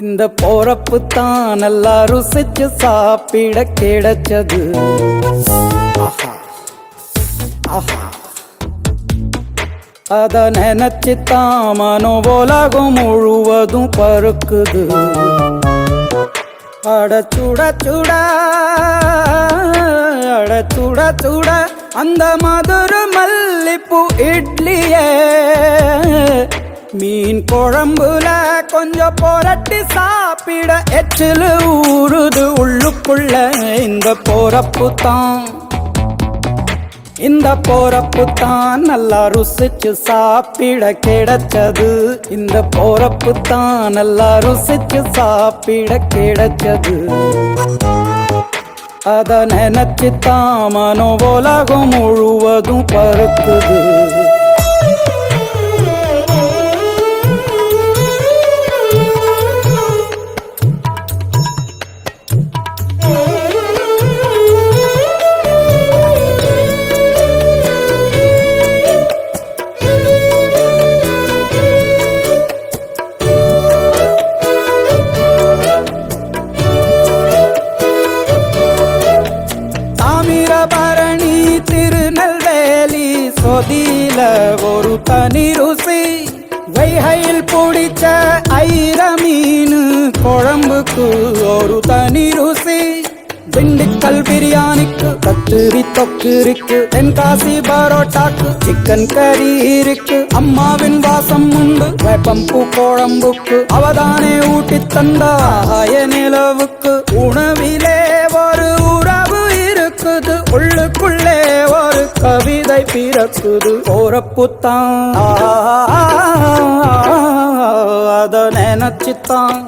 இந்த போறப்பு தான் நல்லா ருசிச்சு சாப்பிட கிடைச்சது. ஆஹா ஆஹா, அத நினைச்சு தான் மனோ உலகம் முழுவதும் பருக்குது. அட சுட சுட அட சுட சுட அந்த மதுர மல்லிப்பூ இட்லியே மீன் குழம்புல கொஞ்சம் புரட்டி சாப்பிட எச்சில் ஊறுது உள்ளுக்குள்ள. இந்த போறப்பு தான் இந்த போறப்பு தான் நல்லா ருசிச்சு சாப்பிட கிடைச்சது. இந்த போறப்பு தான் நல்லா ருசிச்சு சாப்பிட கிடைச்சது. அத நினைச்சு தான் மனோ உலகம் முழுவதும் பருக்குது. பரணி திருநெல்வேலி சொதியில ஒரு தனி ருசி. வைகையில் பிடிச்ச ஐர மீன் குழம்புக்கு ஒரு தனி ருசி. திண்டுக்கல் பிரியாணிக்கு கத்திரி தொக்கு இருக்கு. தென்காசி பரோட்டாக்கு சிக்கன் கறி இருக்கு. அம்மாவின் வாசம் உண்டு வேப்பம்பூ குழம்புக்கு. அவதானே ஊட்டி தந்தாய நிலவுக்கு. உணவிலே ஒரு உறவு இருக்குது. உள்ளுக்குள்ளே ஒரு கவிதை பிறக்குது. போறப்புத்தான் அத நினைச்சுத்தான்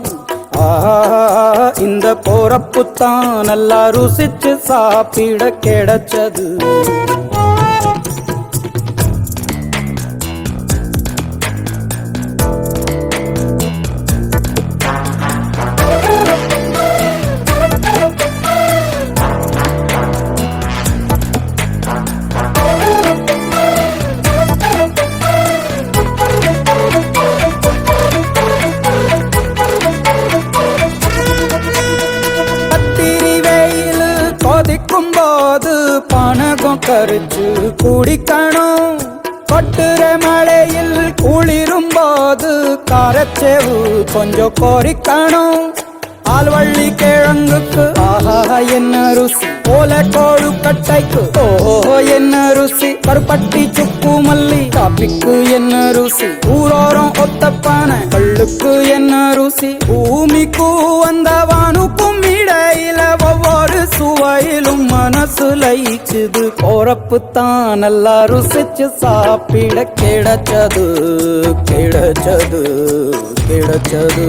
இந்த போறப்புத்தான் நல்லா ருசிச்சு சாப்பிட கிடைச்சது. போது பணகம் கரிச்சு குடிக்கணும். கொட்டுற மழையில் குளிரும் போது காரச்சேவு கொஞ்சம் கொறிக்கணும். ஆல்வள்ளி கிழங்குக்கு ஆஹா என்ன ருசி. ஓல கோழு கட்டைக்கு ஓஹோ என்ன ருசி. கருப்பட்டி சுக்கு மல்லி காப்பிக்கு என்ன ருசி. ஊரோரம் ஒத்தப்பான கள்ளுக்கு என்ன ருசி. பூமிக்கு வந்த வானுக்கும் இடையில ஒவ்வொரு சுவையிலும் மனசு லயிச்சுது. போறப்பு தான் நல்லா ருசிச்சு சாப்பிட கிடைச்சது கிடைச்சது கிடைச்சது.